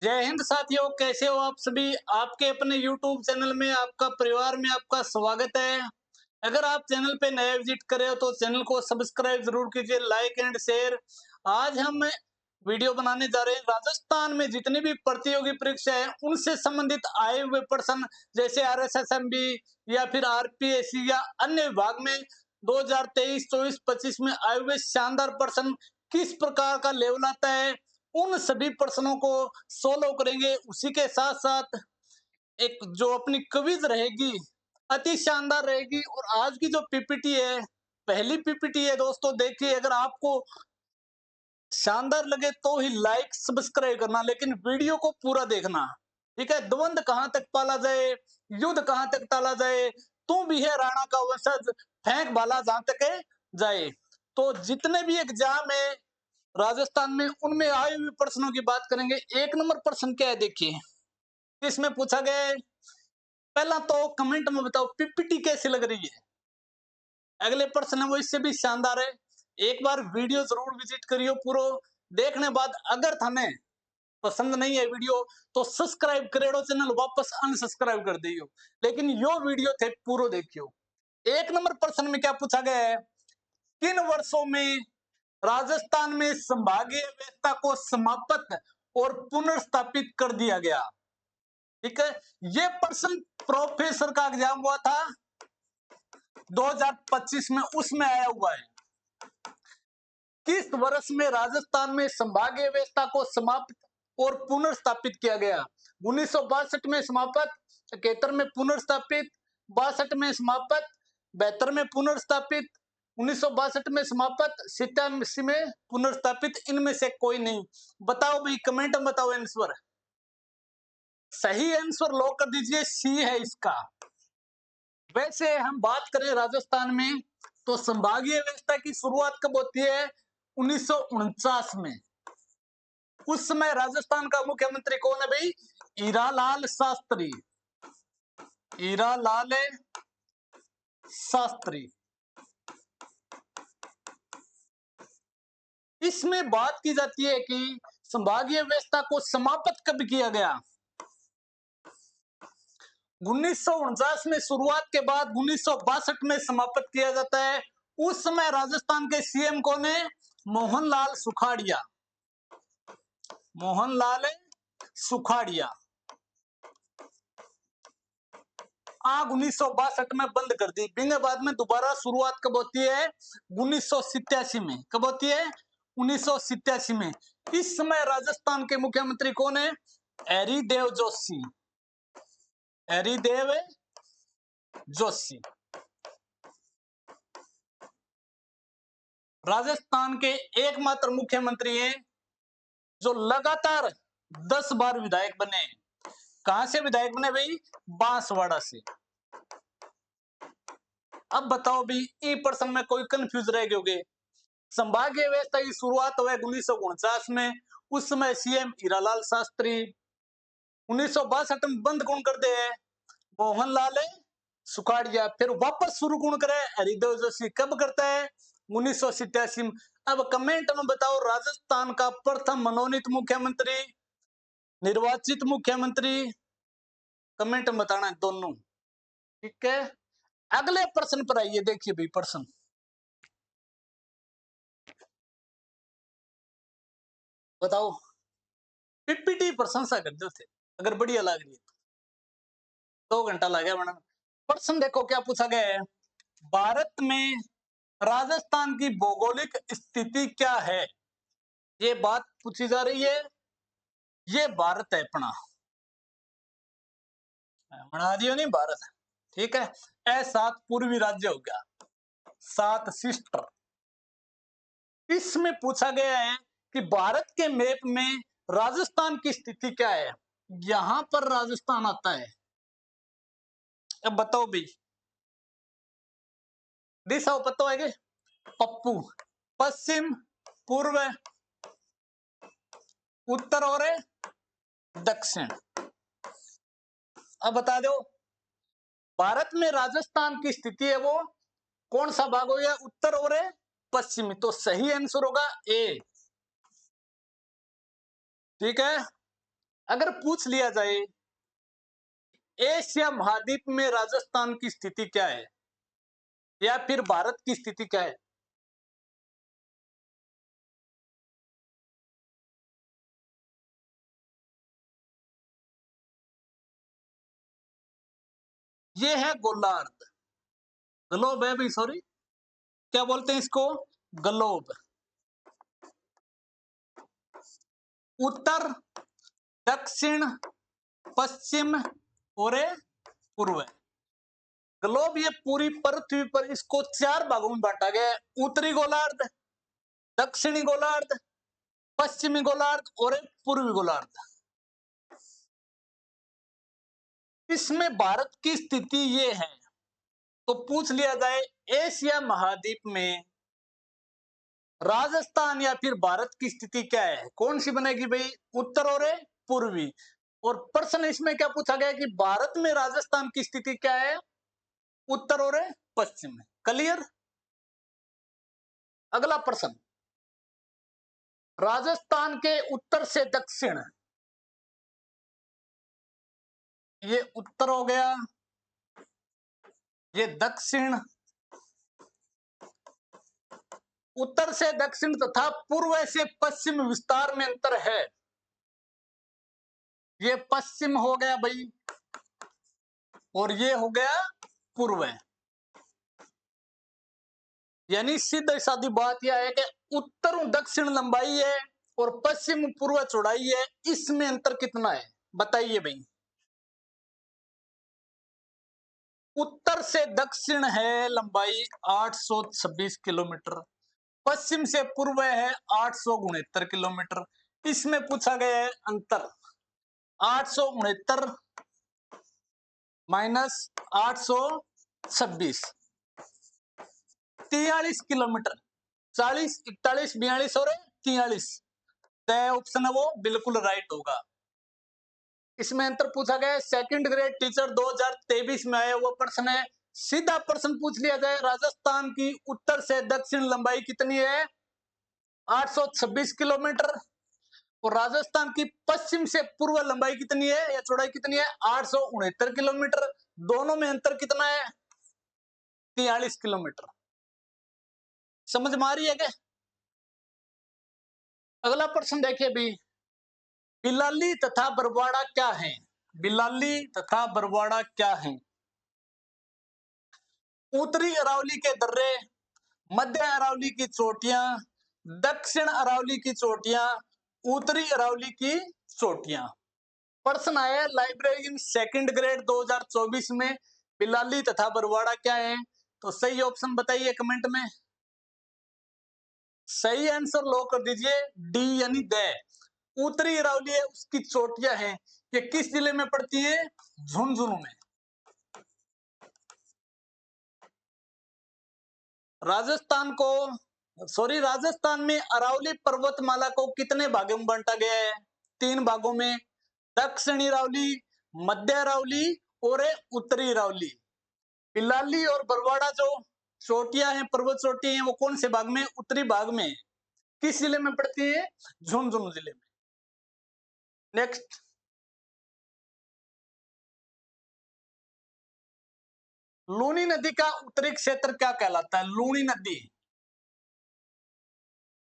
जय हिंद साथियों, कैसे हो आप सभी। आपके अपने YouTube चैनल में आपका परिवार में आपका स्वागत है। अगर आप चैनल पे नए विजिट करे हो तो चैनल को सब्सक्राइब जरूर कीजिए, लाइक एंड शेयर। आज हम वीडियो बनाने जा रहे हैं राजस्थान में जितनी भी प्रतियोगी परीक्षा है उनसे संबंधित आए हुए प्रश्न, जैसे RSSMB या फिर RPSC या अन्य विभाग में 2023, 24, 25 में आए हुए शानदार प्रश्न किस प्रकार का लेवल आता है, उन सभी प्रश्नों को सोल्व करेंगे। उसी के साथ साथ एक जो अपनी क्विज रहेगी अति शानदार रहेगी। और आज की जो पीपीटी है, पहली पीपीटी है दोस्तों, देखिए अगर आपको शानदार लगे तो ही लाइक सब्सक्राइब करना, लेकिन वीडियो को पूरा देखना। ठीक है। द्वंद कहां तक पाला जाए, युद्ध कहां तक टाला जाए, तू भी है राणा का वंशज, फेंक भाला जहां तक जाए। तो जितने भी एग्जाम है राजस्थान में उनमें आए हुए प्रश्नों की बात करेंगे। एक नंबर प्रश्न क्या है देखिए, इसमें पूछा गया है। पहला तो कमेंट में बताओ पीपीटी कैसी लग रही है। अगले प्रश्न है वो इससे भी शानदार है। एक बार वीडियो जरूर विजिट करियो पूरा देखने बाद। अगर थाने पसंद नहीं है वीडियो तो सब्सक्राइब करेड़ो चैनल वापस अनसब्सक्राइब कर दियो, लेकिन यो वीडियो थे पूरा देखियो। एक नंबर प्रश्न में क्या पूछा गया है, किन वर्षों में राजस्थान में संभागीय व्यवस्था को समाप्त और पुनर्स्थापित कर दिया गया। ठीक है। ये प्रश्न प्रोफेसर का एग्जाम हुआ था 2025 में, उसमें आया हुआ है। किस वर्ष में राजस्थान में संभागीय व्यवस्था को समाप्त और पुनर्स्थापित किया गया। 1962 में समाप्त, 71 में पुनर्स्थापित, 62 में समाप्त, 72 में पुनर्स्थापित, 1962 में समाप्त, 87 में पुनर्स्थापित। इनमें से कोई नहीं। बताओ भाई, कमेंट में बताओ आंसर। सही आंसर लॉक कर दीजिए, सी है इसका। वैसे हम बात करें राजस्थान में तो संभागीय व्यवस्था की शुरुआत कब होती है, 1949 में। उस समय राजस्थान का मुख्यमंत्री कौन है भाई, हीरालाल शास्त्री। हीरालाल शास्त्री। इसमें बात की जाती है कि संभागीय व्यवस्था को समाप्त कब किया गया। 1949 में शुरुआत के बाद 1962 में समाप्त किया जाता है। उस समय राजस्थान के सीएम कौन है, मोहनलाल सुखाड़िया। मोहनलाल सुखाड़िया। आग 1962 में बंद कर दी। बिंगे बाद में दोबारा शुरुआत कब होती है, 1987 में। कब होती है, 1987 में। इस समय राजस्थान के मुख्यमंत्री कौन है, हरिदेव जोशी। हरिदेव जोशी। राजस्थान के एकमात्र मुख्यमंत्री हैं जो लगातार 10 बार विधायक बने। कहां से विधायक बने भाई, बांसवाड़ा से। अब बताओ भी, ई प्रश्न में कोई कंफ्यूज रह गए। संभागीय व्यवस्था की शुरुआत हुई 1949 में। उस समय सीएम हीरालाल शास्त्री। 1962 में बंद कौन कर दे, मोहनलाल सुखाड़िया। फिर वापस शुरू कौन करे, हरिदेव जोशी। कब करता है, 1987 में। अब कमेंट में बताओ राजस्थान का प्रथम मनोनीत मुख्यमंत्री, निर्वाचित मुख्यमंत्री। कमेंट में बताना है दोनों। ठीक है। अगले प्रश्न पर आइए, देखिए भाई प्रश्न। बताओ, पीपीटी प्रशंसा कर दो थे अगर बढ़िया लग रही है तो। 2 घंटा लगा बनाने। प्रश्न देखो क्या पूछा गया है, भारत में राजस्थान की भौगोलिक स्थिति क्या है। ये बात पूछी जा रही है। ये भारत है अपना, बना दियो नहीं भारत है। ठीक है। ए7 पूर्वी राज्य हो गया, 7 सिस्टर। इसमें पूछा गया है कि भारत के मैप में राजस्थान की स्थिति क्या है। यहां पर राजस्थान आता है। अब बताओ भाई, दिशा पता है पप्पू, पश्चिम, पूर्व, उत्तर और दक्षिण। अब बता दो, भारत में राजस्थान की स्थिति है वो कौन सा भाग हो गया, उत्तर और पश्चिमी। तो सही आंसर होगा ए। ठीक है। अगर पूछ लिया जाए एशिया महाद्वीप में राजस्थान की स्थिति क्या है या फिर भारत की स्थिति क्या है, ये है गोलार्ध, ग्लोब है भाई, सॉरी क्या बोलते हैं इसको, ग्लोब। उत्तर, दक्षिण, पश्चिम और पूर्व। ग्लोब ये पूरी पृथ्वी पर इसको 4 भागों में बांटा गया है, उत्तरी गोलार्ध, दक्षिणी गोलार्ध, पश्चिमी गोलार्ध और पूर्वी गोलार्ध। इसमें भारत की स्थिति ये है, तो पूछ लिया जाए एशिया महाद्वीप में राजस्थान या फिर भारत की स्थिति क्या है, कौन सी बनेगी भाई, उत्तर और पूर्वी। और प्रश्न इसमें क्या पूछा गया कि भारत में राजस्थान की स्थिति क्या है, उत्तर और पश्चिम में। क्लियर। अगला प्रश्न, राजस्थान के उत्तर से दक्षिण, ये उत्तर हो गया, ये दक्षिण, उत्तर से दक्षिण तथा पूर्व से पश्चिम विस्तार में अंतर है, ये पश्चिम हो गया भाई और ये हो गया पूर्व। यानी सीधी सादी बात यह है कि उत्तर दक्षिण लंबाई है और पश्चिम पूर्व चौड़ाई है, इसमें अंतर कितना है बताइए भाई। उत्तर से दक्षिण है लंबाई 826 किलोमीटर, पश्चिम से पूर्व है 869 किलोमीटर। इसमें पूछा गया है अंतर 869 माइनस 826, 43 किलोमीटर, 40, 41, 42 और 43। तय ऑप्शन है वो बिल्कुल राइट होगा। इसमें अंतर पूछा गया है, सेकंड ग्रेड टीचर 2023 में आया हुआ प्रश्न है। सीधा प्रश्न पूछ लिया जाए राजस्थान की उत्तर से दक्षिण लंबाई कितनी है, 826 किलोमीटर, और राजस्थान की पश्चिम से पूर्व लंबाई कितनी है या चौड़ाई कितनी है, 869 किलोमीटर। दोनों में अंतर कितना है, 43 किलोमीटर। समझ में आ रही है क्या। अगला प्रश्न देखिए भी, बिलाली तथा बरवाड़ा क्या है, बिलाली तथा बरवाड़ा क्या है। उत्तरी अरावली के दर्रे, मध्य अरावली की चोटियां, दक्षिण अरावली की चोटियां, उत्तरी अरावली की चोटियां। प्रश्न आया लाइब्रेरी इन सेकंड ग्रेड 2024 में, बिलाली तथा बरवाड़ा क्या है, तो सही ऑप्शन बताइए कमेंट में। सही आंसर लो कर दीजिए डी यानी द। उत्तरी अरावली है उसकी चोटियां हैं, ये किस जिले में पड़ती है, झुंझुनू में। राजस्थान में अरावली पर्वतमाला को कितने भागों में बांटा गया है, 3 भागों में, दक्षिणी अरावली, मध्य अरावली और उत्तरी अरावली। बिलाली और बरवाड़ा जो चोटियां हैं, पर्वत चोटियां हैं, वो कौन से भाग में, उत्तरी भाग में, किस जिले में पड़ती है, झुंझुनू जिले में। नेक्स्ट, लूनी नदी का उत्तरी क्षेत्र क्या कहलाता है, लूनी नदी।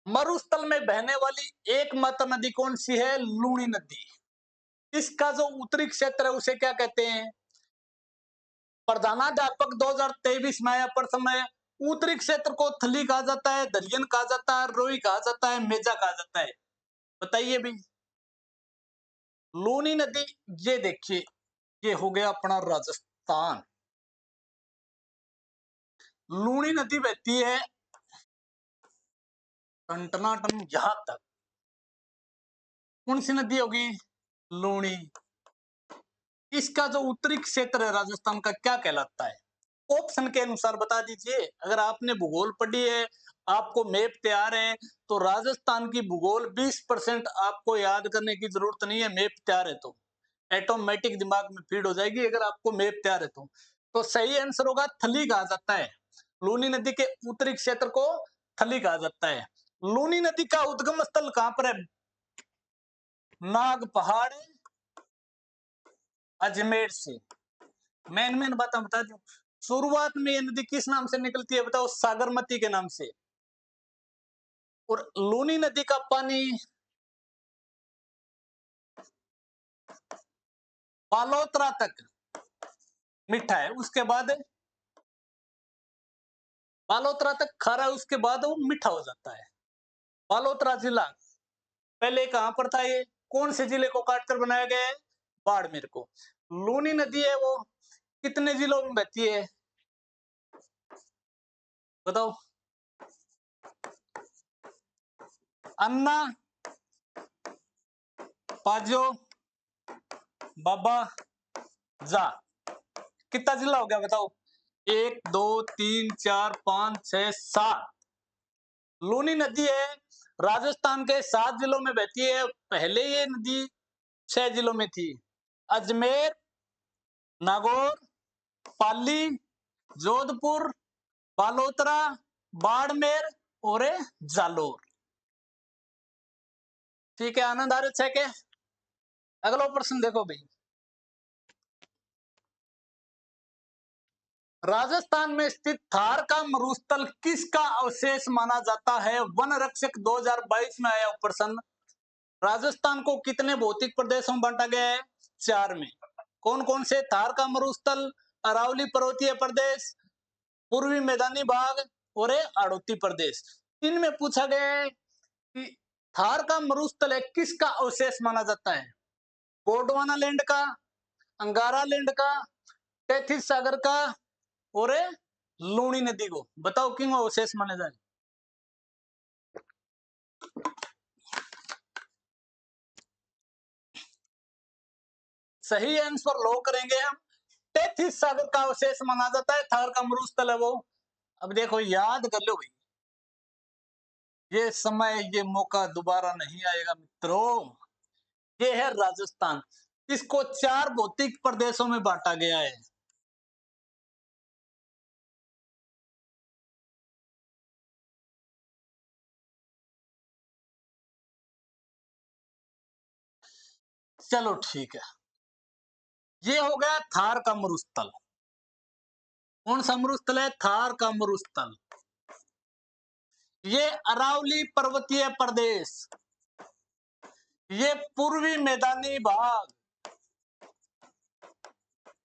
मरुस्थल में बहने वाली एकमात्र नदी कौन सी है, लूनी नदी। इसका जो उत्तरी क्षेत्र है उसे क्या कहते हैं, प्रधानाध्यापक 2023 में आया प्रश्न है। उत्तरी क्षेत्र को थली कहा जाता है, दलियन कहा जाता है, रोई कहा जाता है, मेजा कहा जाता है, बताइए भी। लूनी नदी, ये देखिए ये हो गया अपना राजस्थान। लूनी नदी बहती है टनटनाटन यहां तक, कौन सी नदी होगी, लूनी। इसका जो उत्तरी क्षेत्र है राजस्थान का क्या कहलाता है, ऑप्शन के अनुसार बता दीजिए। अगर आपने भूगोल पढ़ी है, आपको मैप तैयार है, तो राजस्थान की भूगोल 20% आपको याद करने की जरूरत नहीं है, मैप तैयार है तो ऑटोमेटिक दिमाग में फीड हो जाएगी अगर आपको मैप तैयार है तो सही आंसर होगा थली कहा जाता है। लूनी नदी के उत्तरी क्षेत्र को थली कहा जाता है। लूनी नदी का उद्गम स्थल कहां पर है, नाग पहाड़ अजमेर से। मेन बात हम बता दूं, शुरुआत में ये नदी किस नाम से निकलती है बताओ? सागरमती के नाम से। और लूनी नदी का पानी बालोतरा तक मीठा है, उसके बाद बालोतरा तक खारा है, उसके बाद वो मीठा हो जाता है। बालोतरा जिला पहले कहां पर था? ये कौन से जिले को काटकर बनाया गया है? बाड़मेर को। लूनी नदी है वो कितने जिलों में बहती है बताओ? अन्ना, पाजो, बाबा, जा। कितना जिला हो गया बताओ? 1 2 3 4 5 6 7। लूनी नदी है राजस्थान के 7 जिलों में बहती है। पहले ये नदी 6 जिलों में थी। अजमेर, नागौर, पाली, जोधपुर, बालोतरा, बाड़मेर और जालोर। ठीक है, आनंद आ रहा है क्या? अगला प्रश्न देखो भाई। राजस्थान में स्थित थार का मरुस्थल किसका अवशेष माना जाता है? वन रक्षक 2022 में आया प्रश्न। राजस्थान को कितने भौतिक प्रदेशों में बांटा गया है? 4 में। कौन कौन से? थार का मरुस्थल, अरावली पर्वतीय प्रदेश, पूर्वी मैदानी भाग और आड़ोती प्रदेश। इनमें पूछा गया है कि थार का मरुस्थल है किसका अवशेष माना जाता है? गोंडवाना लैंड का, अंगारा लैंड का, टेथिस सागर का और लूनी नदी को। बताओ क्यों अवशेष माने जाए? सही आंसर लो करेंगे हम। टेथिस सागर का अवशेष माना जाता है, थार का मरुस्थल है वो। अब देखो याद कर लो भाई, ये समय ये मौका दोबारा नहीं आएगा मित्रों। ये है राजस्थान, इसको 4 भौतिक प्रदेशों में बांटा गया है। चलो ठीक है, ये हो गया थार का मरुस्थल। कौन सा मरुस्थल है? थार का मरुस्थल। ये अरावली पर्वतीय प्रदेश, ये पूर्वी मैदानी भाग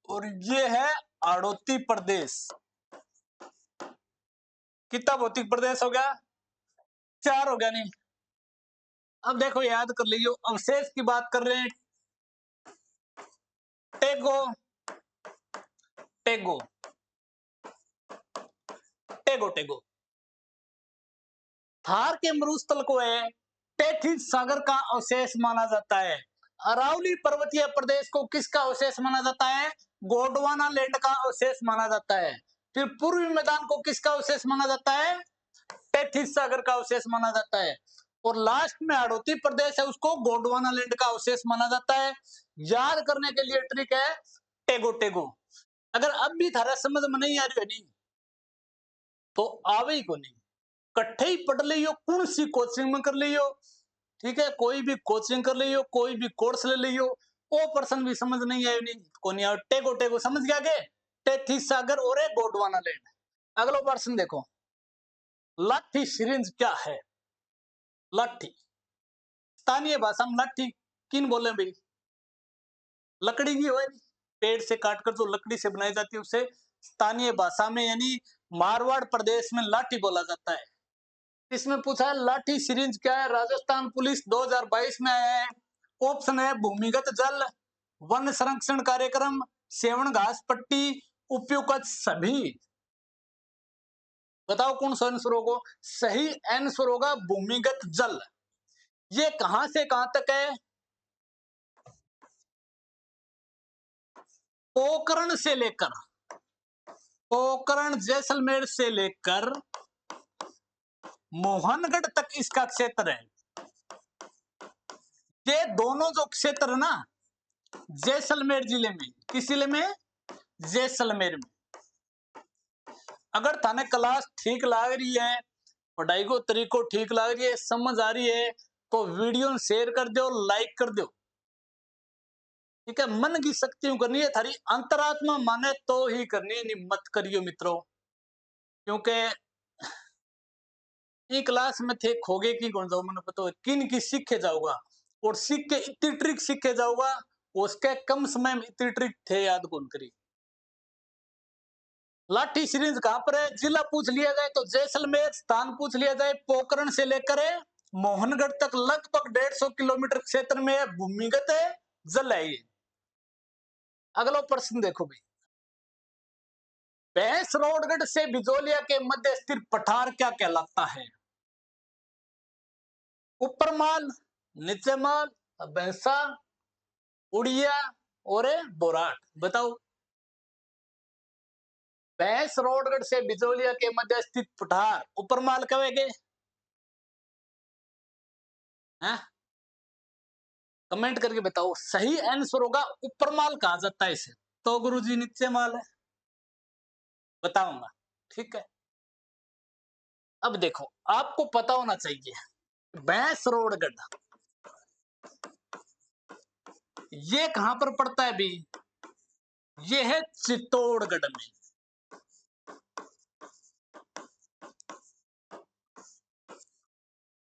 और ये है आड़ोती प्रदेश। कितना भौतिक प्रदेश हो गया? 4 हो गया नहीं? अब देखो याद कर लीजिए, अवशेष की बात कर रहे हैं। टेगो, टेगो, टेगो, टेगो। थार के मरुस्थल को है टेथिस सागर का अवशेष माना जाता है। अरावली पर्वतीय प्रदेश को किसका अवशेष माना जाता है? गोंडवाना लैंड का अवशेष माना जाता है। फिर पूर्वी मैदान को किसका अवशेष माना जाता है? टेथिस सागर का अवशेष माना जाता है। और लास्ट में आड़ोती प्रदेश है, उसको गोंडवाना लैंड का अवशेष माना जाता है। याद करने के लिए ट्रिक है टेगो, टेगो। अगर अब भी थारा समझ में नहीं आ रही है नहीं तो आवे ही को नहीं, कट्ठे ही पढ़ लियो, कौन सी कोचिंग में कर लियो। ठीक है, कोई भी कोचिंग कर लियो, कोई भी कोर्स ले लियो, वो पर्सन भी समझ नहीं आयो नहीं को नहीं आयो। टेगो, टेगो समझ गया के? टेथिस सागर और गोंडवाना लैंड। अगला प्रश्न देखो, लाठी सिरिंज क्या है? लाठी स्थानीय भाषा में लाठी किन बोले भाई? लकड़ी की हो, पेड़ से काटकर जो लकड़ी से बनाई जाती है उसे स्थानीय भाषा में यानी मारवाड़ प्रदेश में लाठी बोला जाता है। इसमें पूछा है लाठी सिरिंज क्या है? राजस्थान पुलिस 2022 में आया है। ऑप्शन है भूमिगत जल, वन संरक्षण कार्यक्रम, सेवन घास पट्टी, उपयुक्त सभी। बताओ कौन सा आंसर होगा? सही आंसर होगा भूमिगत जल। ये कहां से कहां तक है? पोखरण से लेकर, पोखरण जैसलमेर से लेकर मोहनगढ़ तक इसका क्षेत्र है। ये दोनों जो क्षेत्र है ना, जैसलमेर जिले में, किस जिले में? जैसलमेर में। अगर थाने क्लास ठीक लग रही है, पढ़ाई को तरीको ठीक लग रही है, समझ आ रही है तो वीडियो शेयर कर दो, लाइक कर दो। ठीक है, मन की शक्तियों करनी है, थारी अंतरात्मा माने तो ही करनी है, नहीं मत करियो मित्रों। क्योंकि ई क्लास में थे खोगे की कौन जाओ, मैंने पता किन की सीखे जाऊंगा, और सीख के इतनी ट्रिक सीखे जाऊंगा, उसके कम समय में इतनी ट्रिक थे याद कौन करी। लाठी सीरीज कहां पर है, जिला पूछ लिया जाए तो जैसलमेर, स्थान पूछ लिया जाए पोखरण से लेकर मोहनगढ़ तक लगभग 150 किलोमीटर क्षेत्र में है, भूमिगत है, जल है ये। अगला प्रश्न देखो भाई, भैंसरोडगढ़ से बिजोलिया के मध्य स्थित पठार क्या कहलाता है? ऊपर माल, नीचे माल, भैंसा, उड़िया और बोराट, बताओ। भैंसरोडगढ़ से बिजोलिया के मध्य स्थित पठार ऊपर माल कहेंगे, हैं? कमेंट करके बताओ, सही आंसर होगा ऊपर माल कहा जाता है इसे, तो गुरुजी नीचे माल है, बताऊंगा। ठीक है, अब देखो आपको पता होना चाहिए भैंसरोडगढ़ ये कहां पर पड़ता है भी, ये है चित्तौड़गढ़ में।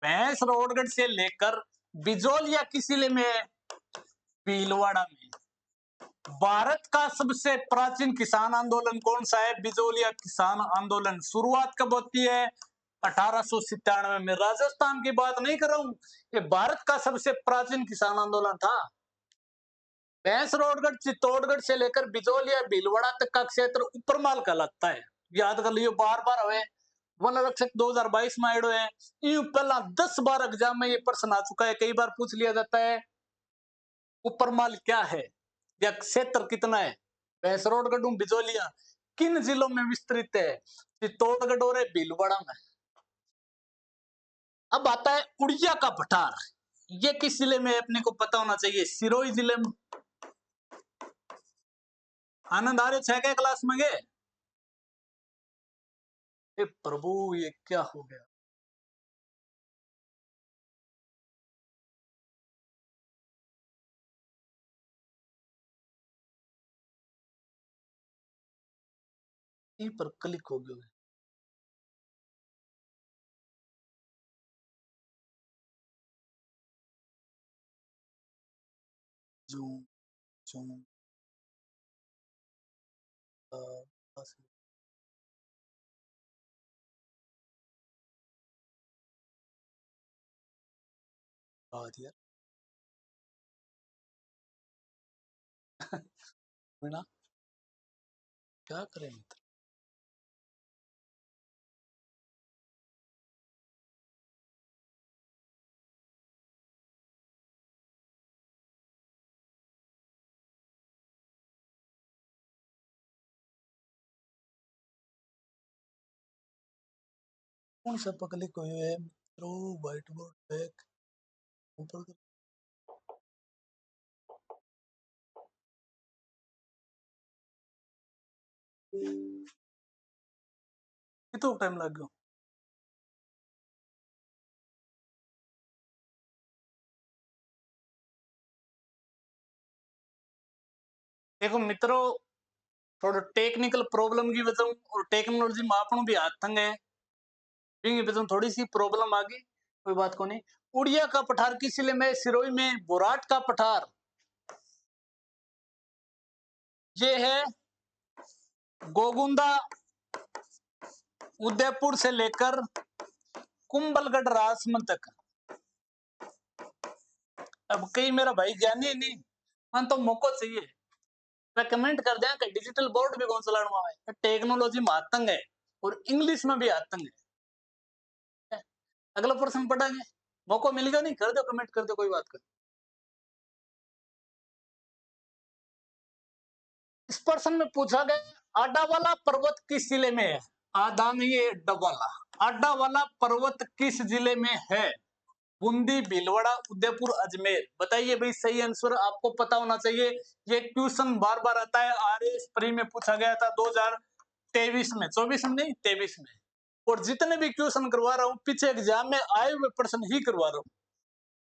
भैंसरोडगढ़ से लेकर बिजोलिया किस जिले में है, भीलवाड़ा में। भारत का सबसे प्राचीन किसान आंदोलन कौन सा है, बिजोलिया किसान आंदोलन। शुरुआत कब होती है, 1897 में। राजस्थान की बात नहीं कर रहा हूं, ये भारत का सबसे प्राचीन किसान आंदोलन था। भैंसरोडगढ़ चित्तौड़गढ़ से लेकर बिजोलिया भीलवाड़ा तक का क्षेत्र उपरमाल कहलाता है, याद कर लियो, बार बार हुए वन आरक्षक 2022 में आयो है। यूं पहला 10 बार एग्जाम में ये प्रश्न आ चुका है, कई बार पूछ लिया जाता है उपरमाल क्या है या क्षेत्र कितना है। भैंसरोडगढ़ बिजोलिया किन जिलों में विस्तृत है, चित्तौड़गढ़ और भीलवाड़ा में। अब आता है उड़िया का पठार, ये किस जिले में है अपने को पता होना चाहिए, सिरोही जिले में। आनंद आ रहे 6 के क्लास में गए, हे प्रभु ये क्या हो गया। ई पर क्लिक हो गया, जूम जूम बस बात यार बिना क्या करें मित्र। कौन सा पर क्लिक हुए है मित्रों, व्हाइट बोर्ड बैक ऊपर कितना टाइम लग गया। देखो मित्रों, थोड़ा टेक्निकल प्रॉब्लम की वजह और टेक्नोलॉजी में आपनों भी हाथ तंग है, इनकी वजह से थोड़ी सी प्रॉब्लम आ गई, कोई बात को नहीं। उड़िया का पठार किस जिले में, सिरोही में। बोराट का पठार ये है गोगुंदा, उदयपुर से लेकर कुंभलगढ़ राजसमंद तक। अब कई मेरा भाई ज्ञानी है नहीं, मन तो मौको चाहिए, मैं कमेंट कर दिया कि डिजिटल बोर्ड भी कौन चलाना है, टेक्नोलॉजी में आतंक है और इंग्लिश में भी आतंक है। अगला प्रश्न पढ़ेंगे, मौका मिलेगा नहीं, कर दो कमेंट कर दो, कोई बात कर। इस प्रश्न में पूछा गया आडावाला पर्वत किस जिले में है, आधा नहीं है डवाला। आडावाला पर्वत किस जिले में है, बूंदी, भीलवाड़ा, उदयपुर, अजमेर। बताइए भाई, सही आंसर आपको पता होना चाहिए। ये क्वेश्चन बार बार आता है, आरएएस प्री में पूछा गया था 2023 में, 24 में नहीं 23 में। और जितने भी क्वेश्चन करवा रहा हूँ पीछे एग्जाम में आए हुए प्रश्न ही करवा रहा हूँ।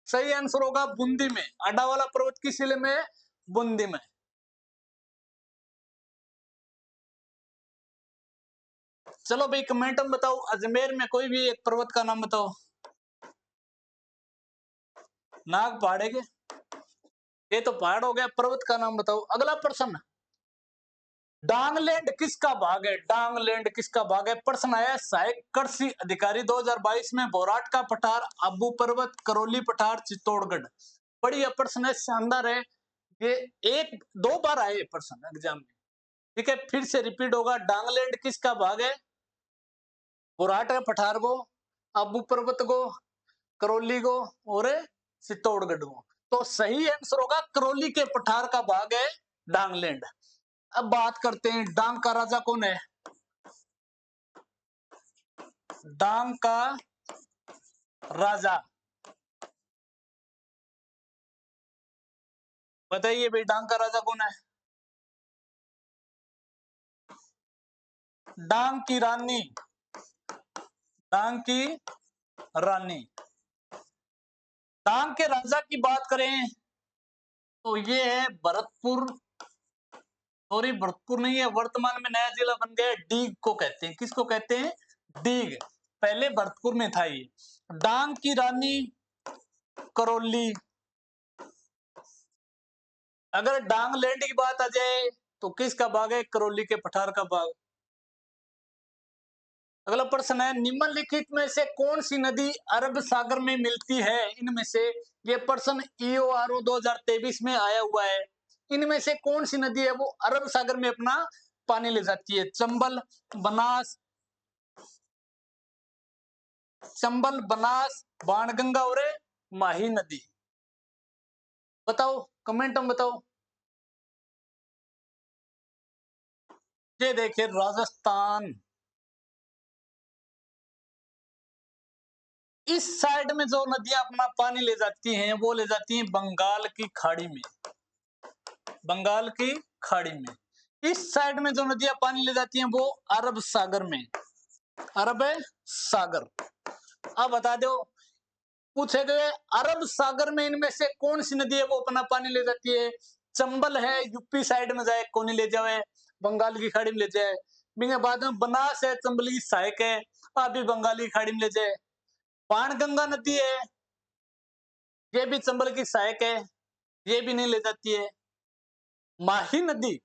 सही आंसर होगा बूंदी में। आडावाला पर्वत किस जिले में है, बूंदी में। चलो भाई कमेंट में बताओ, अजमेर में कोई भी एक पर्वत का नाम बताओ। नाग पहाड़ है क्या? ये तो पहाड़ हो गया, पर्वत का नाम बताओ। अगला प्रश्न, डांगलैंड किसका भाग है? डांगलैंड किसका भाग है? प्रश्न आया सहायक कृषि अधिकारी 2022 में बोराट का पठार, अब्बू पर्वत, करौली पठार, चित्तौड़गढ़। बढ़िया प्रश्न है, शानदार है। ये एक दो बार आए प्रश्न एग्जाम में। ठीक है, फिर से रिपीट होगा। डांगलैंड किसका भाग है? बोराट का पठार को, अब्बू पर्वत को, करौली को और चित्तौड़गढ़ को। तो सही आंसर होगा करौली के पठार का भाग है डांगलैंड। अब बात करते हैं डांग का राजा कौन है? डांग का राजा बताइए भाई, डांग का राजा कौन है? डांग की रानी, डांग की रानी। डांग के राजा की बात करें तो ये है भरतपुर, सॉरी भरतपुर नहीं है, वर्तमान में नया जिला बन गया, डीग को कहते हैं। किसको कहते हैं? डीग। पहले भरतपुर में था ये। डांग की रानी करौली। अगर डांगलैंड की बात आ जाए तो किसका भाग है? करौली के पठार का भाग। अगला प्रश्न है, निम्नलिखित में से कौन सी नदी अरब सागर में मिलती है? इनमें से, ये प्रश्न EORO 2023 में आया हुआ है। इनमें से कौन सी नदी है वो अरब सागर में अपना पानी ले जाती है? चंबल, बनास, चंबल, बनास, बाणगंगा और माही नदी। बताओ, कमेंट में बताओ। ये देखिए राजस्थान, इस साइड में जो नदियां अपना पानी ले जाती हैं वो ले जाती हैं बंगाल की खाड़ी में, बंगाल की खाड़ी में। इस साइड में जो नदियां पानी ले जाती हैं वो अरब सागर में, अरब सागर। अब बता दो, पूछे गए अरब सागर में इनमें से कौन सी नदी है वो अपना पानी ले जाती है? चंबल है, यूपी साइड में जाए कोनी ले जाए, बंगाल की खाड़ी में ले जाए। बिना बाद में बनास है, चंबल की सहायक है, आप भी बंगाली खाड़ी में ले जाए। बाणगंगा नदी है, ये भी चंबल की सहायक है, ये भी नहीं ले जाती है। माही नदी,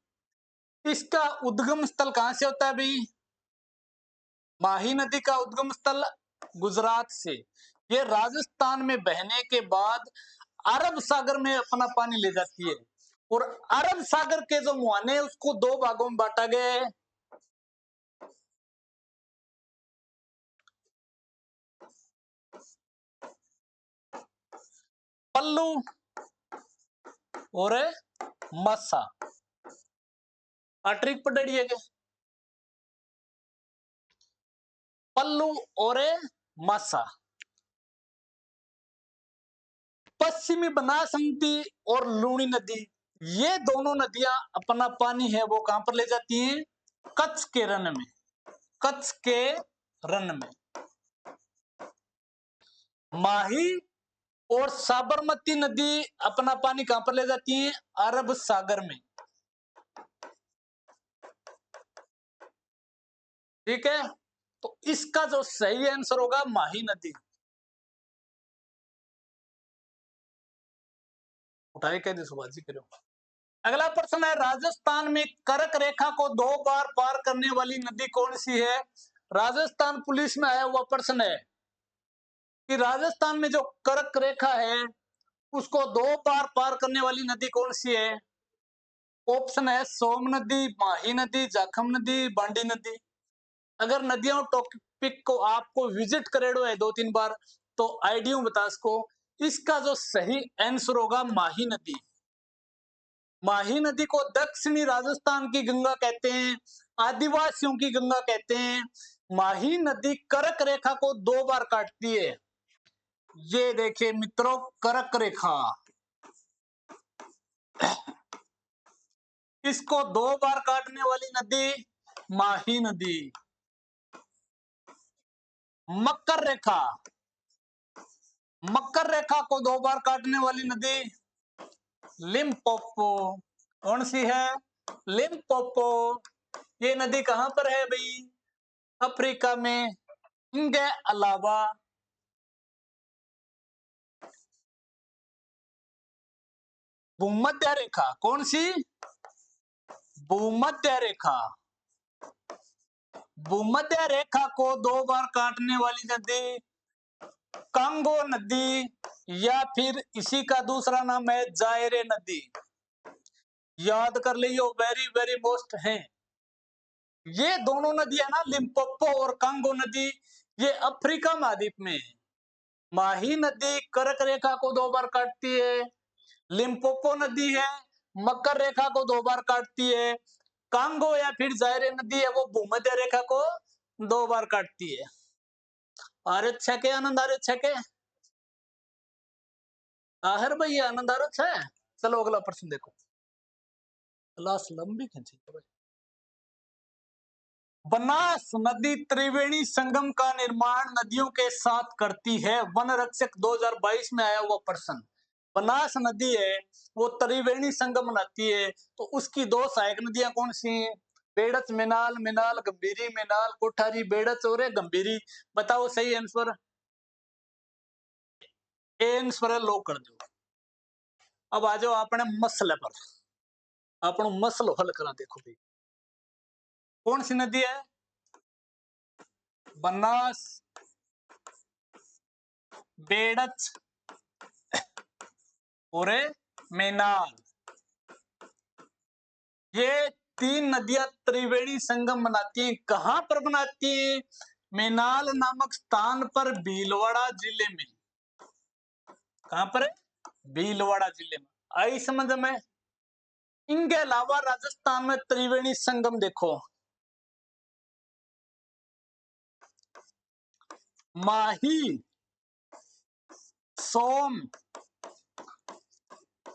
इसका उद्गम स्थल कहां से होता है भाई? माही नदी का उद्गम स्थल गुजरात से। ये राजस्थान में बहने के बाद अरब सागर में अपना पानी ले जाती है। और अरब सागर के जो मुहाने उसको दो भागों में बांटा गया है। पल्लू और मसा। ट्रिक पढ़ी है क्या? पल्लू और मसा। पश्चिमी बनासंती और लूणी नदी, ये दोनों नदियां अपना पानी है वो कहां पर ले जाती हैं? कच्छ के रन में, कच्छ के रन में। माही और साबरमती नदी अपना पानी कहां पर ले जाती हैं? अरब सागर में। ठीक है, तो इसका जो सही आंसर होगा माही नदी। उठाए कह दी सुभाजी करो। अगला प्रश्न है, राजस्थान में कर्क रेखा को दो बार पार करने वाली नदी कौन सी है? राजस्थान पुलिस में आया हुआ प्रश्न है कि राजस्थान में जो कर्क रेखा है उसको दो बार पार करने वाली नदी कौन सी है? ऑप्शन है सोम नदी, माही नदी, जाखम नदी, बांडी नदी। अगर नदियों टॉपिक को आपको विजिट करेडो है 2-3 बार तो आईडियो बता सको। इसका जो सही आंसर होगा माही नदी। माही नदी को दक्षिणी राजस्थान की गंगा कहते हैं, आदिवासियों की गंगा कहते हैं। माही नदी कर्क रेखा को दो बार काटती है। ये देखिए मित्रों, कर्क रेखा, इसको दो बार काटने वाली नदी माही नदी। मकर रेखा, मकर रेखा को दो बार काटने वाली नदी लिम्पोपो। कौन सी है? लिम्पोपो। ये नदी कहां पर है भाई? अफ्रीका में। इनके अलावा भूमध्य रेखा, कौन सी? भूमध्य रेखा। भूमध्य रेखा को 2 बार काटने वाली नदी कांगो नदी, या फिर इसी का दूसरा नाम है जायरे नदी। याद कर लियो, वेरी वेरी मोस्ट है। ये दोनों नदियां ना, लिम्पोपो और कांगो नदी, ये अफ्रीका महाद्वीप में है। माही नदी कर्क रेखा को 2 बार काटती है। लिम्पोपो नदी है, मकर रेखा को 2 बार काटती है। कांगो या फिर जायरे नदी है, वो भूमध्य रेखा को 2 बार काटती है। आरे अच्छा के आनंद, आरे अच्छा के आहर भाई, आनंद आ रहा है। चलो अगला प्रश्न देखो। क्लास लंबी खींची है भाई। बनास नदी त्रिवेणी संगम का निर्माण नदियों के साथ करती है। वन रक्षक 2022 में आया हुआ प्रश्न। बनास नदी है, वो त्रिवेणी संगम बनाती है, तो उसकी 2 सहायक नदियां कौन सी हैं? बेड़च मेनाल, मेनाल गंभीरी, मेनाल कोठारी, बेड़च और गंभीरी। बताओ सही आंसर। आंसर लो कर दो। अब आ जाओ अपने मसले पर, अपनो मसलो हल करा। देखो भाई, कौन सी नदी है? बनास, बेड़च और मेनाल। ये 3 नदियां त्रिवेणी संगम बनाती हैं। कहां पर बनाती हैं? मेनाल नामक स्थान पर, भीलवाड़ा जिले में। कहां पर है? भीलवाड़ा जिले में। आई समझ में? इनके अलावा राजस्थान में त्रिवेणी संगम देखो, माही, सोम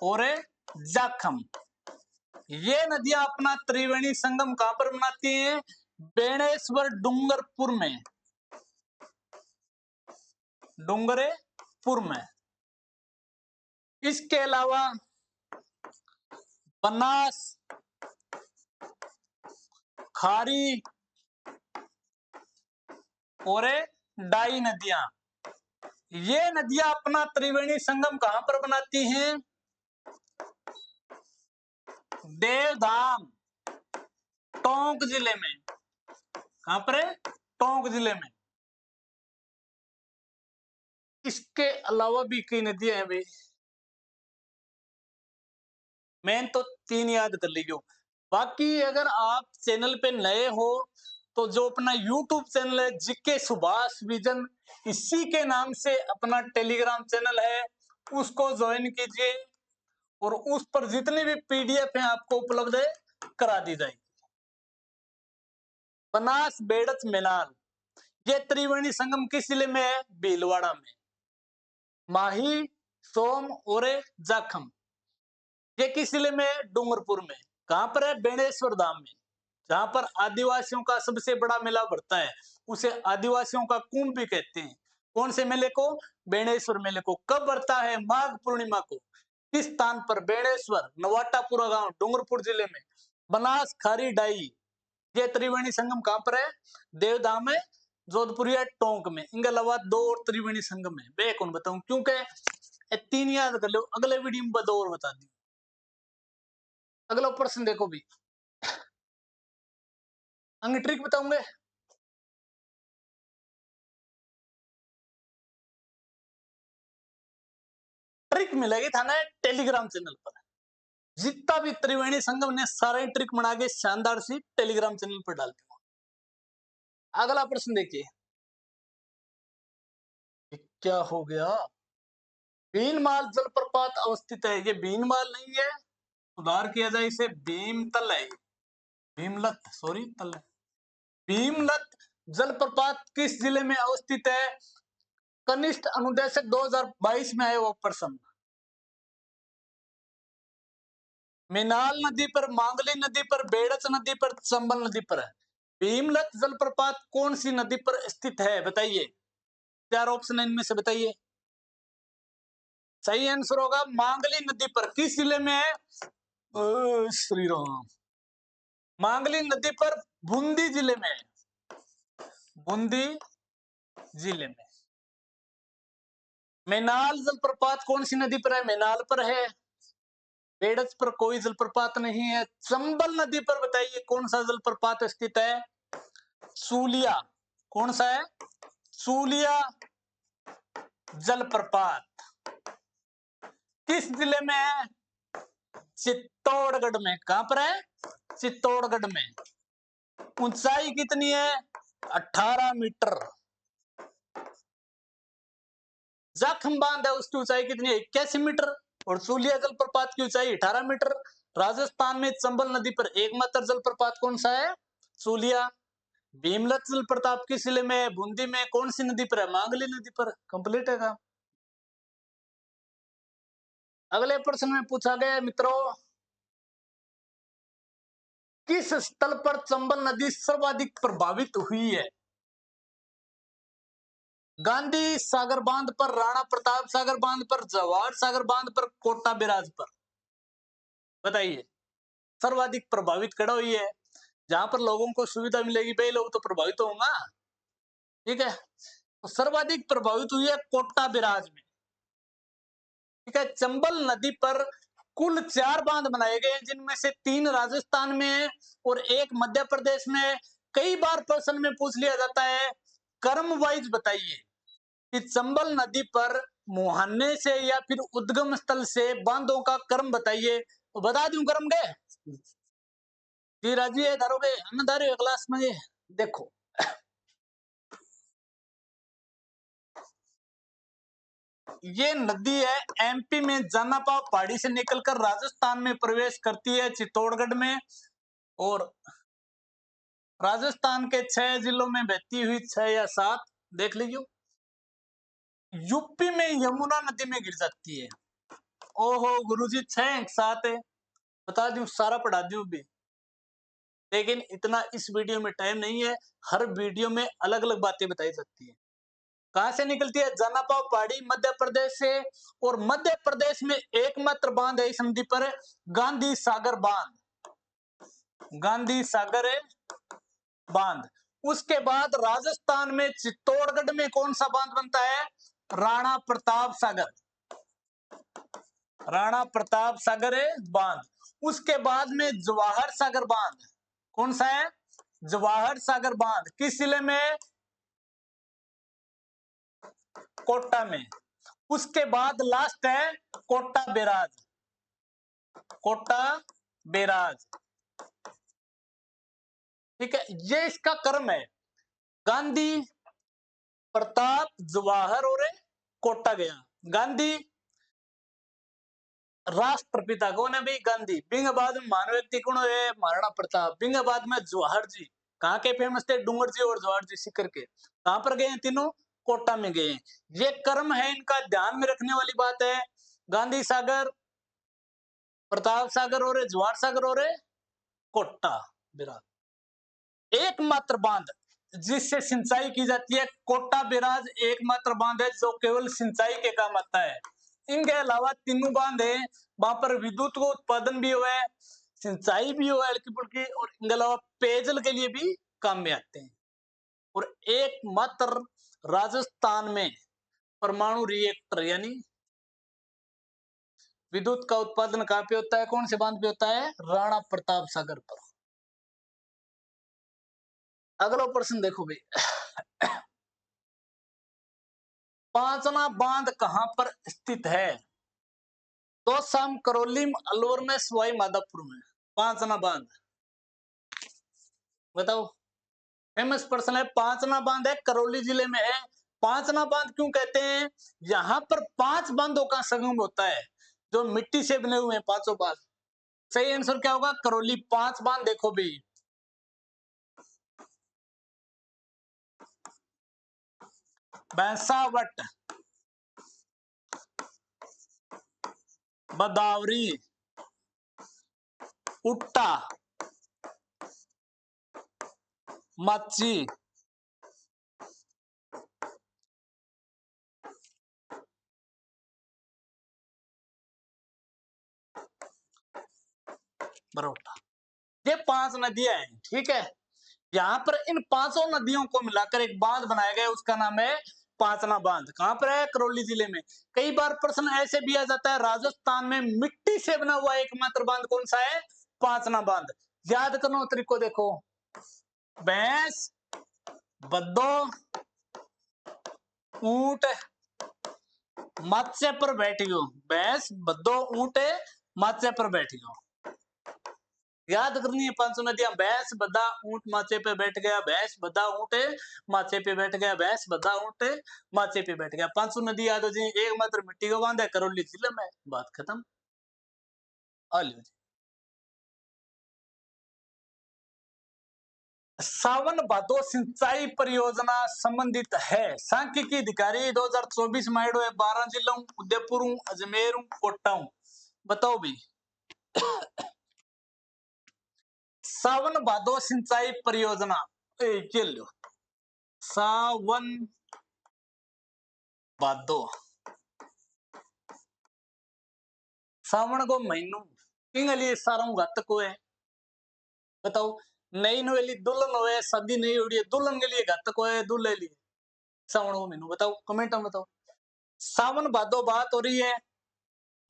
और जाखम। ये नदियां अपना त्रिवेणी संगम कहां पर बनाती हैं? बेणेश्वर डूंगरपुर में। डूंगरपुर में। इसके अलावा बनास, खारी और डाई नदियां, ये नदियां अपना त्रिवेणी संगम कहां पर बनाती हैं? देवधाम, टोंक जिले में। कहां पर है? टोंक जिले में। इसके अलावा भी कई नदियां हैं भाई, मेन तो 3 याद कर लीजिए। बाकी अगर आप चैनल पे नए हो तो जो अपना यूट्यूब चैनल है जीके सुभाष विजन, इसी के नाम से अपना टेलीग्राम चैनल है, उसको ज्वाइन कीजिए और उस पर जितनी भी पीडीएफ है आपको उपलब्ध है करा दी जाएगी। बनास, बेड़च, मेनाल, ये त्रिवेणी संगम किस जिले में है? भीलवाड़ा में। माही, सोम और जाखम, ये किस जिले में है? डूंगरपुर में। कहां पर है? बेणेश्वर धाम में, जहां पर आदिवासियों का सबसे बड़ा मेला बढ़ता है, उसे आदिवासियों का कुंभ भी कहते हैं। कौन से मेले को? बेणेश्वर मेले को। कब बढ़ता है? माघ पूर्णिमा को। किस स्थान पर? बेणेश्वर, नवाटापुरा गांव, डूंगरपुर जिले में। बनास, खारी, डाई, ये त्रिवेणी संगम कहां पर है? देवधाम है, जोधपुर या टोंक में। इनके अलावा 2 और त्रिवेणी संगम है, वे कौन बताऊं, क्योंकि 3 याद कर लो, अगले वीडियो में 2 और बता दी। अगला प्रश्न देखो भी, अंग ट्रिक बताऊंगे। ट्रिक मिलेगी थाने टेलीग्राम चैनल पर। जितना भी त्रिवेणी संगम ने सारे ट्रिक बना के शानदार सी टेलीग्राम चैनल पर डाल दी। अगला प्रश्न देखिए, क्या हो गया? भीनमाल जलप्रपात अवस्थित है। ये भीनमाल नहीं है, सुधार किया जाए इसे, भीमतल है। भीमलत, सॉरी तल। भीमलत जलप्रपात किस जिले में अवस्थित है? कनिष्ठ अनुदेशक 2022 में आया वो प्रश्न। मिनाल नदी पर, मांगली नदी पर, बेड़च नदी पर, चंबल नदी पर है। भीमलत जलप्रपात कौन सी नदी पर स्थित है? बताइए, 4 ऑप्शन इनमें से बताइए। सही आंसर होगा मांगली नदी पर। किस जिले में है? श्री राम। मांगली नदी पर बूंदी जिले में है, बूंदी जिले में। मैनाल जलप्रपात कौन सी नदी पर है? मैनाल पर है। बेड़च पर कोई जलप्रपात नहीं है। चंबल नदी पर बताइए कौन सा जलप्रपात स्थित है? सूलिया। कौन सा है? सूलिया जलप्रपात। किस जिले में है? चित्तौड़गढ़ में। कहां पर है? चित्तौड़गढ़ में। ऊंचाई कितनी है? 18 मीटर। जाखम बांध है उसकी ऊंचाई कितनी है? 81 मीटर। और सूलिया जलप्रपात की ऊंचाई 18 मीटर। राजस्थान में चंबल नदी पर एकमात्र जलप्रपात कौन सा है? सूलिया। भीमलत जलप्रपात किस जिले में है? बूंदी में। कौन सी नदी पर है? मांगली नदी पर। कंप्लीट है काम। अगले प्रश्न में पूछा गया मित्रों, किस स्थल पर चंबल नदी सर्वाधिक प्रभावित हुई है? गांधी सागर बांध पर, राणा प्रताप सागर बांध पर, जवाहर सागर बांध पर, कोटा बैराज पर। बताइए सर्वाधिक प्रभावित कड़ा हुई है। जहां पर लोगों को सुविधा मिलेगी भाई लोग तो प्रभावित होंगे। ठीक है, तो सर्वाधिक प्रभावित हुई है कोटा बैराज में। ठीक है, चंबल नदी पर कुल 4 बांध बनाए गए जिनमें से 3 राजस्थान में है और 1 मध्य प्रदेश में है। कई बार प्रश्न में पूछ लिया जाता है क्रम वाइज बताइए कि चंबल नदी पर मुहाने से या फिर उद्गम स्थल से बांधों का क्रम बताइए। तो बता दूं क्रम के? जी राजी है दारोगे अन्नदारी क्लास में। ये देखो ये नदी है एमपी में जानापाव पहाड़ी से निकलकर राजस्थान में प्रवेश करती है चित्तौड़गढ़ में, और राजस्थान के 6 जिलों में बहती हुई 6 या 7 देख लीजिए। यूपी में यमुना नदी में गिर जाती है। ओहो गुरुजी 6 7 है, बता दूं सारा पढ़ा दूं भी, लेकिन इतना इस वीडियो में टाइम नहीं है। हर वीडियो में अलग अलग बातें बताई जाती है। कहां से निकलती है? जानापाव पहाड़ी मध्य प्रदेश से, और मध्य प्रदेश में एकमात्र बांध है इस नदी पर, गांधी सागर बांध। गांधी सागर बांध। उसके बाद राजस्थान में चित्तौड़गढ़ में कौन सा बांध बनता है? राणा प्रताप सागर। राणा प्रताप सागर बांध। उसके बाद में जवाहर सागर बांध। कौन सा है? जवाहर सागर बांध। किस जिले में? कोटा में। उसके बाद लास्ट है कोटा बैराज। कोटा बैराज। ठीक है, ये इसका क्रम है। गांधी, प्रताप, जवाहर और कोटा गया। गांधी राष्ट्रपिता कौन है भाई? गांधी। बिंग बाद में महान व्यक्ति कौन है? महाराणा प्रताप। बिंग बाद में जवाहर जी। कहाँ के फेमस थे? डूंगर जी और जवाहर जी सीकर के। कहां पर गए तीनों? कोटा में गए। ये क्रम है इनका, ध्यान में रखने वाली बात है। गांधी सागर, प्रताप सागर और जवाहर सागर और कोटा बैराज। एकमात्र बांध जिससे सिंचाई की जाती है कोटा बैराज एकमात्र बांध है जो केवल सिंचाई के काम आता है। इनके अलावा तीनों बांध है वहां पर विद्युत को उत्पादन भी हुआ है, सिंचाई भी हुआ है हल्की फुल्की, और इनके अलावा पेयजल के लिए भी काम में आते हैं। और एकमात्र राजस्थान में परमाणु रिएक्टर यानी विद्युत का उत्पादन कहां पे होता है? कौन से बांध पे होता है? राणा प्रताप सागर पर। अगला प्रश्न देखो भाई, पांचना बांध कहां पर स्थित है? तोशाम, करौली, अलवर में, सवाई माधोपुर में। पांचना बांध बताओ। फेमस प्रश्न है। पांचना बांध है करौली जिले में है। पांचना बांध क्यों कहते हैं? यहां पर 5 बांधों का संगम होता है जो मिट्टी से बने हुए हैं, 5 बांध। सही आंसर क्या होगा? करौली। 5 बांध देखो भी, बैंसावट, बदावरी, उट्टा, मच्छी, बरोटा। ये 5 नदियां हैं, ठीक है। यहाँ पर इन पांचों नदियों को मिलाकर एक बांध बनाया गया, उसका नाम है पांचना बांध। कहां पर है? करौली जिले में। कई बार प्रश्न ऐसे भी आ जाता है, राजस्थान में मिट्टी से बना हुआ एकमात्र बांध कौन सा है? पांचना बांध। याद करना तरीको देखो, भैंस, बद्दो, ऊंट, माचे पर बैठ गयो। भैंस, बद्दो, ऊंट, माचे पर बैठ गयो। याद करनी है पांचों नदियां, भैंस, बद्दा, ऊंट, माचे पे बैठ गया, भैंस, बद्दा, ऊंट, माचे पे बैठ गया, भैंस, बद्दा, ऊंट, माचे पे बैठ गया। पांचों नदी याद हो जी, एक मात्र मिट्टी का बांध है, करौली जिले में। बात खत्म। आ लो जी। सावन भादो सिंचाई परियोजना संबंधित है। सांख्यिकी अधिकारी 2024 में आयो है 12 जिलों, उदयपुर, अजमेर, कोटा। बताओ भी। सावन भादो सिंचाई परियोजना ये लो, सावन भादो, सावन को महीनों किंग लिए सारों घातक को है। बताओ, नई नवेली दुल्हन होए, शादी नहीं हो रही है, दुल्हन के लिए घातक को है, दूल्हे लिए सावन को महीनों। बताओ कमेंट में बताओ। सावन भादो बात हो रही है।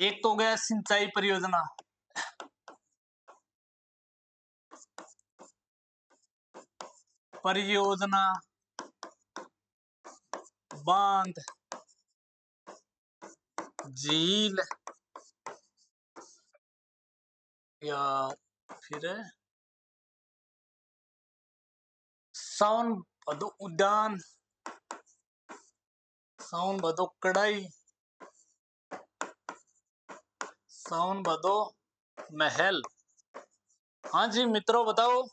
एक तो गया सिंचाई परियोजना, परियोजना, बांध, झील या फिर सावन भादो उद्यान, सावन भादो कढ़ाई, सावन भादो महल। हाँ जी मित्रों बताओ,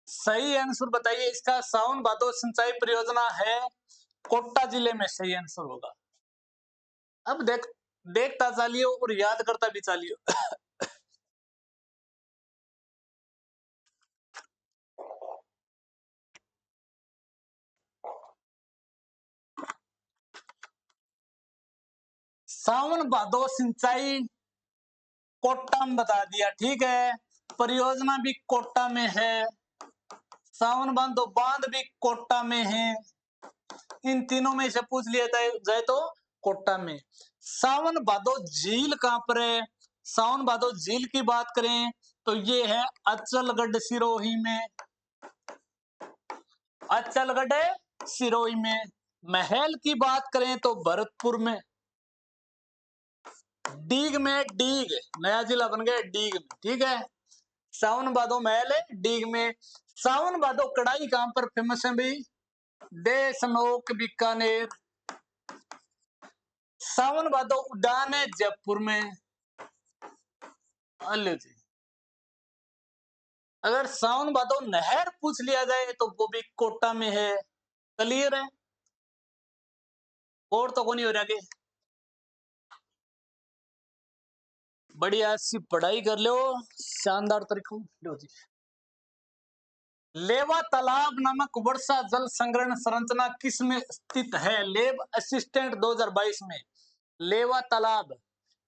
सही आंसर बताइए इसका। सावन भादो सिंचाई परियोजना है कोटा जिले में, सही आंसर होगा। अब देखता चालियो और याद करता भी चालियो। सावन भादो सिंचाई कोटा में बता दिया, ठीक है। परियोजना भी कोटा में है, सावन भादो बांध भी कोटा में है। इन तीनों में से पूछ लिया जाए तो कोटा में। सावन भादो झील कहां पर है? सावन भादो झील की बात करें तो ये है अचलगढ़ सिरोही में, अचलगढ़ सिरोही में। महल की बात करें तो भरतपुर में, डीग में, डीग नया जिला बन गया डीग में, ठीक है। सावन भादो महल है डीग में। सावन भादो कढ़ाई कहां पर फेमस है भाई? देशनोक बीकानेर। सावन भादो उद्यान है जयपुर में। लो जी। अगर सावन भादो नहर पूछ लिया जाए तो वो भी कोटा में है। क्लियर है? और तो कोई नहीं हो रहा के बढ़िया सी पढ़ाई कर लो शानदार तरीकों। लो जी। लेवा तालाब नामक वर्षा जल संग्रहण संरचना किस में स्थित है? लेब असिस्टेंट 2022 में लेवा तालाब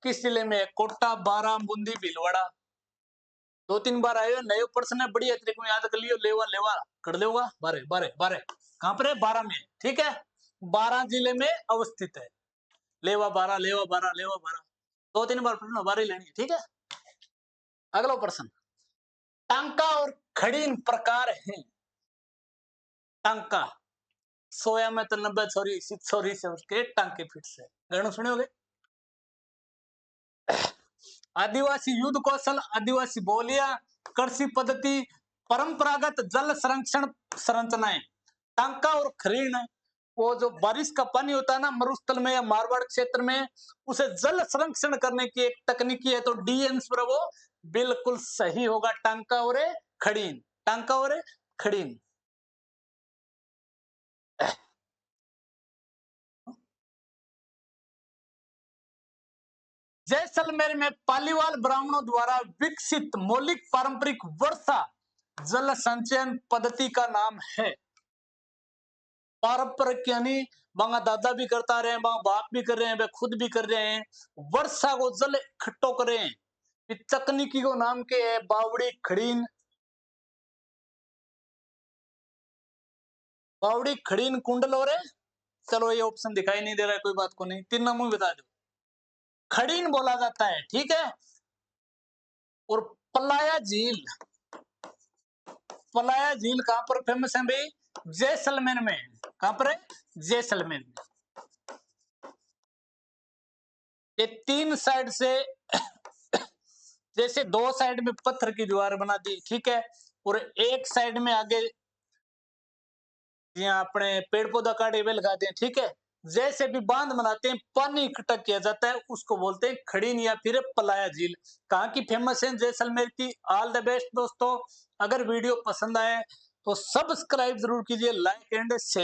किस जिले में है? कोटा, बारां, बूंदी, भीलवाड़ा। 2-3 बार आयो, नए प्रश्न है, बढ़िया तरीके में याद कर लियो। लेवा लेवा कर लेगा। बारह बारह बारह कहां पर है? 12 में, ठीक है। 12 जिले में अवस्थित है। लेवा 12, लेवा 12, लेवा 12। 2-3 बार प्रश्न 12 ही लेनी है, ठीक है। अगला प्रश्न, टांका और खड़ीन प्रकार हैं। टांका 100 में तो 90 छोरी छोरी से उसके टांके फिट से गणों सुने होगे। आदिवासी युद्ध कौशल, आदिवासी बोलियां, कृषि पद्धति, परंपरागत जल संरक्षण संरचनाएं। टांका और खरीन, वो जो बारिश का पानी होता है ना मरुस्थल में या मारवाड़ क्षेत्र में, उसे जल संरक्षण करने की एक तकनीकी है। तो डी आंसर वो बिल्कुल सही होगा, टांका और खड़ीन, टांका और खड़ीन। जैसलमेर में पालीवाल ब्राह्मणों द्वारा विकसित मौलिक पारंपरिक वर्षा जल संचयन पद्धति का नाम है। पारंपरिक यानी मांगा दादा भी करता रहे, मांगा बाप भी कर रहे हैं, वे खुद भी कर रहे हैं। वर्षा को जल इकट्ठो करें, तकनीकी को नाम के है बावड़ी खड़ीन, बावड़ी खड़ीन कुंडल और है। चलो ये ऑप्शन दिखाई नहीं दे रहा है, कोई बात को नहीं, तीन नामों में बता दो। खड़ीन बोला जाता है, ठीक है। और पलाया झील, पलाया झील कहां पर फेमस है भाई? जैसलमेर में। कहां पर है? जैसलमेर में। ये तीन साइड से जैसे दो साइड में पत्थर की दीवार बना दी, ठीक है, और एक साइड में आगे यहाँ अपने पेड़ पौधा काटे हुए लगाते हैं, ठीक है। जैसे भी बांध बनाते हैं, पानी इकट्ठा किया जाता है, उसको बोलते हैं खड़ीन या फिर पलाया झील। कहाँ की फेमस है? जैसलमेर की। ऑल द बेस्ट दोस्तों। अगर वीडियो पसंद आए तो सब्सक्राइब जरूर कीजिए, लाइक एंड शेयर।